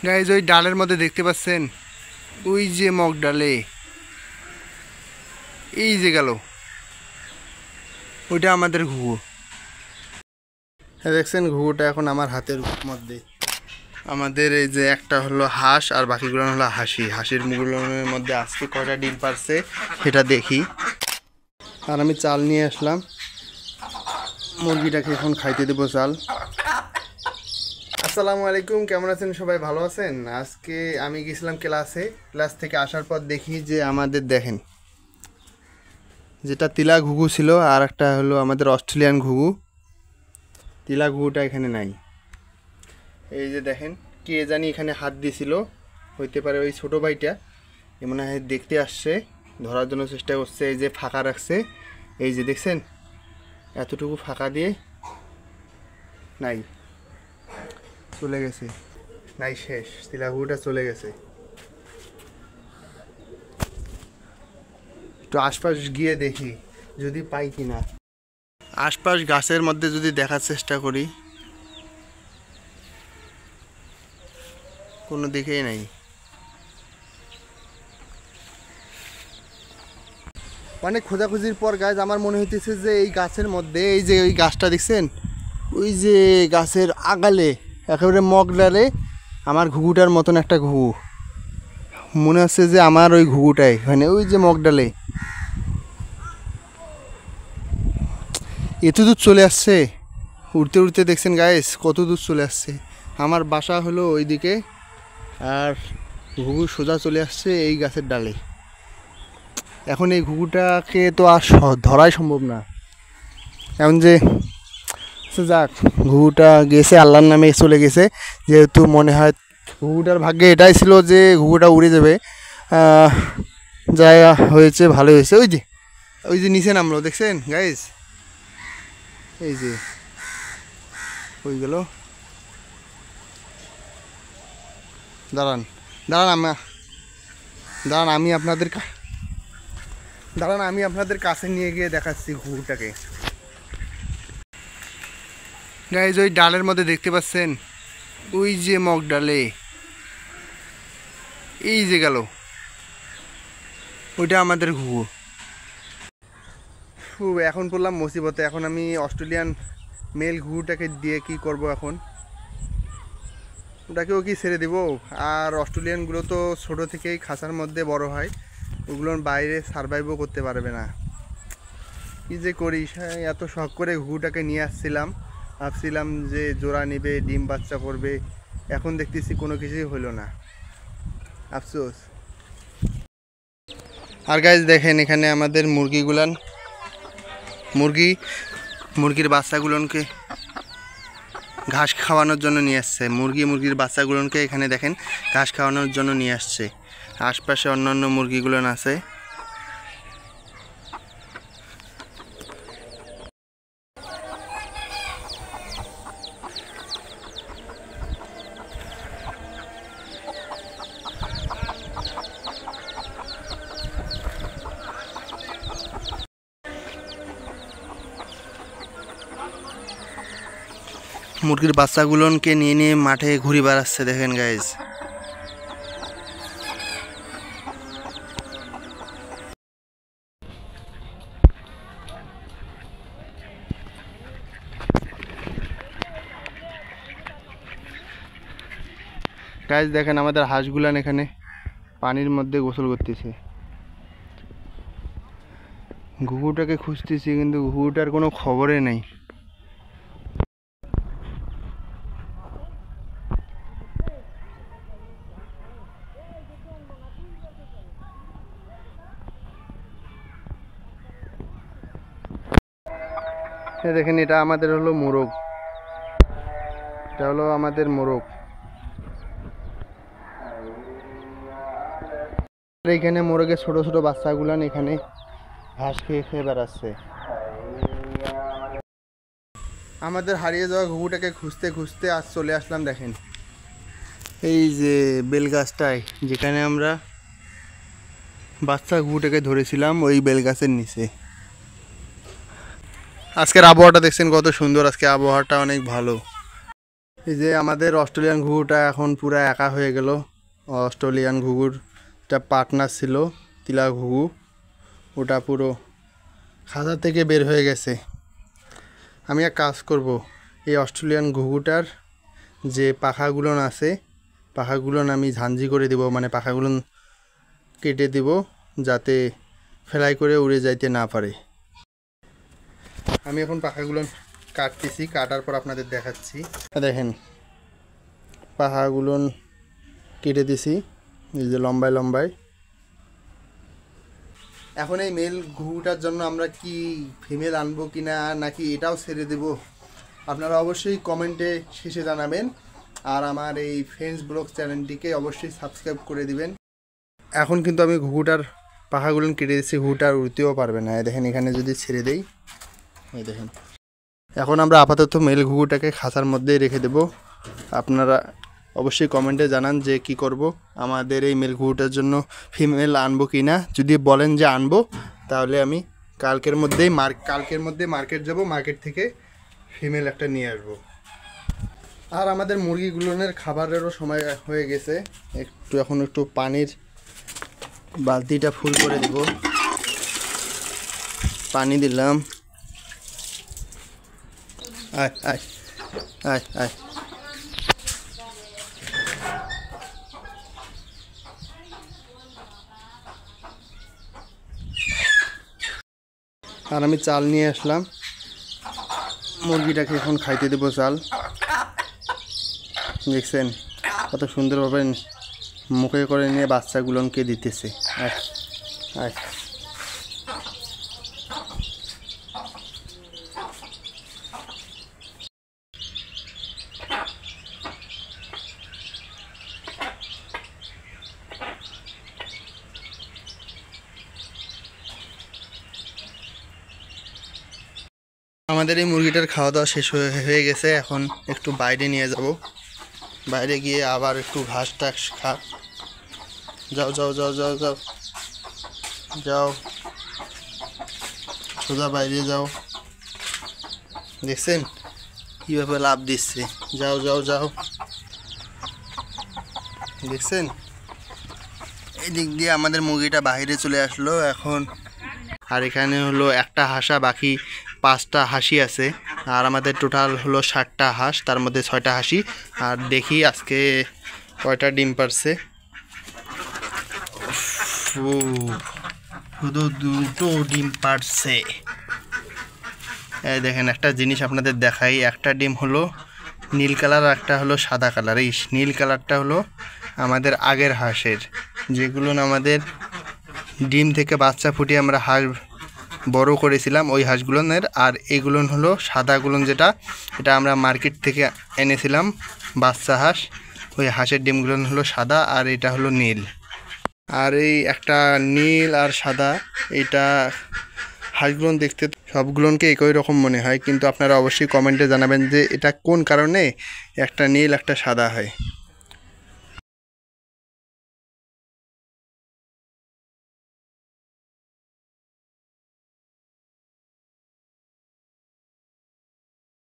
Guys ওই ডালের মধ্যে দেখতে পাচ্ছেন, ওই যে মগ ডালে এই যে গেল, ওইটা আমাদের ঘুঘু। দেখছেন ঘুঘুটা এখন আমার হাতের মধ্যে। আমাদের এই যে একটা হলো হাঁস আর বাকিগুলো হলো হাঁসির মুগুলোর মধ্যে আজকে কয়টা ডিম পারছে সেটা দেখি। আর আমি চাল নিয়ে আসলাম, মুরগিটাকে এখন খাইতে দেবো চাল। আসসালামু আলাইকুম, কেমন আছেন সবাই? ভালো আছেন? আজকে আমি গেছিলাম ক্লাস থেকে আসার পর দেখি যে আমাদের দেখেন, যেটা তিলা ঘুঘু ছিল আর একটা হলো আমাদের অস্ট্রেলিয়ান ঘুঘু। তিলা ঘুঘুটা এখানে নাই। এই যে দেখেন, কে জানি এখানে হাত দিয়েছিল, হইতে পারে ওই ছোটো ভাইটা। মনে হয় দেখতে আসছে, ধরার জন্য চেষ্টা করছে। এই যে ফাঁকা রাখছে, এই যে দেখছেন এতটুকু ফাঁকা দিয়ে নাই, চলে গেছে, নাই, শেষ। তিলা ঘুঘুটা চলে গেছে। একটু আশপাশ গিয়ে দেখি যদি পাই কিনা। আশপাশ গাছের মধ্যে যদি দেখার চেষ্টা করি, কোনো দিকেই নাই। অনেক খোঁজাখুঁজির পর গাছ আমার মনে হইতেছে যে এই গাছের মধ্যে, এই যে ওই গাছটা দেখছেন, ওই যে গাছের আগালে একেবারে মগ ডালে আমার ঘুঘুটার মতন একটা ঘুঘু মনে হচ্ছে যে আমার ওই ঘুঘুটাই মানে ওই যে মগ ডালে এত দূর চলে আসছে। উড়তে উড়তে দেখছেন গাইস কত দূর চলে আসছে। আমার বাসা হলো ওইদিকে, আর ঘুঘু সোজা চলে আসছে এই গাছের ডালে। এখন এই ঘুঘুটাকে তো আর ধরাই সম্ভব না। এখন যে যাক, ঘুঘুটা গেছে, আল্লাহর নামে চলে গেছে। যেহেতু মনে হয় ঘুঘুটার ভাগ্যে এটাই ছিল যে ঘুঘুটা উড়ে যাবে। যা হয়েছে ভালো হয়েছে। ওই যে নিচে নামলো দেখছেন গাইস, এই যে হয়ে গেল। দাঁড়ান আমি আপনাদের কাছে নিয়ে গিয়ে দেখাচ্ছি ঘুঘুটাকে। গাইজ ওই ডালের মধ্যে দেখতে পাচ্ছেন, ওই যে মগ ডালে এই যে গেল, ওইটা আমাদের ঘুঘু। এখন পড়লাম মুসিবতে। এখন আমি অস্ট্রেলিয়ান মেল ঘুঘুটাকে দিয়ে কি করব? এখন ওটাকেও কি ছেড়ে দিব? আর অস্ট্রেলিয়ানগুলো তো ছোটো থেকেই খাঁচার মধ্যে বড় হয়, ওগুলোর বাইরে সারভাইভও করতে পারবে না। কী যে করি, এত শখ করে ঘুঘুটাকে নিয়ে আসছিলাম, ভাবছিলাম যে জোড়া নেবে, ডিম বাচ্চা করবে। এখন দেখতেছি কোনো কিছুই হলো না, আফসোস। আর গাইজ দেখেন, এখানে আমাদের মুরগির বাচ্চাগুলোকে ঘাস খাওয়ানোর জন্য নিয়ে আসছে। মুরগির বাচ্চাগুলোকে এখানে দেখেন ঘাস খাওয়ানোর জন্য নিয়ে আসছে। আশপাশে অন্যান্য মুরগিগুলো আছে। মুরগির বাচ্চাগুলোকে নিয়ে মাঠে ঘুরে বেড়াচ্ছে দেখেন গাইজ। গাইজ দেখেন আমাদের হাঁসগুলান এখানে পানির মধ্যে গোসল করতেছে। ঘুঘুটাকে খুঁজতেছি কিন্তু ঘুঘুটার কোনো খবরে নেই। দেখেন এটা আমাদের হলো মোরগ, এটা হলো আমাদের মোরগ। এখানে মোরগের ছোট ছোট বাচ্চাগুলান এখানে ঘাস খেয়ে বেড়াচ্ছে। আমাদের হারিয়ে যাওয়া ঘুঘুটাকে খুঁজতে খুঁজতে আজ চলে আসলাম দেখেন এই যে বেলগাছটায়, যেখানে আমরা বাচ্চা ঘুঘুটাকে ধরেছিলাম, ওই বেলগাছের নিচে। আজকের আবহাওয়াটা দেখছেন কত সুন্দর, আজকে আবহাওয়াটা অনেক ভালো। এই যে আমাদের অস্ট্রেলিয়ান ঘুঘুটা এখন পুরা একা হয়ে গেল। অস্ট্রেলিয়ান ঘুঘুর একটা পার্টনার ছিল তিলা ঘুঘু, ওটা পুরো খাঁচা থেকে বের হয়ে গেছে। আমি এক কাজ করব, এই অস্ট্রেলিয়ান ঘুঘুটার যে পাখাগুলো আছে, পাখাগুলো আমি ঝাঞ্ঝি করে দিব, মানে পাখাগুলো কেটে দিব যাতে ফেলাই করে উড়ে যাইতে না পারে। আমি এখন পাখাগুলো কাটতেছি, কাটার পর আপনাদের দেখাচ্ছি। দেখেন পাখাগুলো কেটে দিছি, এই যে লম্বায় লম্বায়। এখন এই মেল ঘুঘুটার জন্য আমরা কি ফিমেল আনবো কিনা, নাকি এটাও ছেড়ে দেব, আপনারা অবশ্যই কমেন্টে শেষে জানাবেন। আর আমার এই ফ্রেন্ডস ব্লগ চ্যানেলটিকে অবশ্যই সাবস্ক্রাইব করে দিবেন। এখন কিন্তু আমি ঘুঘুটার পাখাগুলো কেটে দিচ্ছি, ঘুঘুটার উড়তেও পারবে না। দেখেন এখানে যদি ছেড়ে দেই, এই দেখেন। এখন আমরা আপাতত মেল ঘুঘুটাকে খাঁচার মধ্যেই রেখে দেব। আপনারা অবশ্যই কমেন্টে জানান যে কি করব, আমাদের এই মেল ঘুঘুটার জন্য ফিমেল আনবো কি না। যদি বলেন যে আনবো, তাহলে আমি কালকের মধ্যে মার্কেট যাব, মার্কেট থেকে ফিমেল একটা নিয়ে আসবো। আর আমাদের মুরগিগুলোনের খাবারেরও সময় হয়ে গেছে। এখন একটু পানির বালতিটা ফুল করে দেব। পানি দিলাম। আয় আয় আয় আয়। আর আমি চাল নিয়ে আসলাম, মুরগিটাকে এখন খাইতে দেবো চাল। দেখছেন কত সুন্দরভাবে মুখে করে নিয়ে বাচ্চাগুলোকে দিতেছে। আয় আয়। আমাদের এই মুরগিটার খাওয়া দাওয়া শেষ হয়ে গেছে। এখন একটু বাইরে নিয়ে যাব, বাইরে গিয়ে আবার একটু ঘাস টাস খা। যাও যাও যাও যাও যাও যাও, সোজা বাইরে যাও। দেখছেন কীভাবে লাভ দিচ্ছে। যাও যাও যাও, দেখছেন এই দিক দিয়ে আমাদের মুরগিটা বাইরে চলে আসলো এখন। আর এখানে হলো একটা হাঁসা, বাকি 5টা হাঁসি আছে। আর আমাদের টোটাল হলো 60টা হাঁস, তার মধ্যে 6টা হাঁসি। আর দেখি আজকে কয়টা ডিম পারছে। শুধু 2টো ডিম পারছে। এই দেখেন একটা জিনিস আপনাদের দেখাই, একটা ডিম হলো নীল কালার, একটা হলো সাদা কালার। এই নীল কালারটা হলো আমাদের আগের হাঁসের, যেগুলো আমাদের ডিম থেকে বাচ্চা ফুটিয়ে আমরা হাঁস বড় করেছিলাম, ওই হাঁসগুলোনের। আর এগুলো হলো সাদাগুলো, যেটা এটা আমরা মার্কেট থেকে এনেছিলাম বাচ্চা হাঁস। ওই হাঁসের ডিমগুলো হলো সাদা, আর এটা হলো নীল। আর এই একটা নীল আর সাদা, এইটা হাঁসগুলো দেখতে সবগুলোকে একই রকম মনে হয়, কিন্তু আপনারা অবশ্যই কমেন্টে জানাবেন যে এটা কোন কারণে একটা নীল একটা সাদা হয়।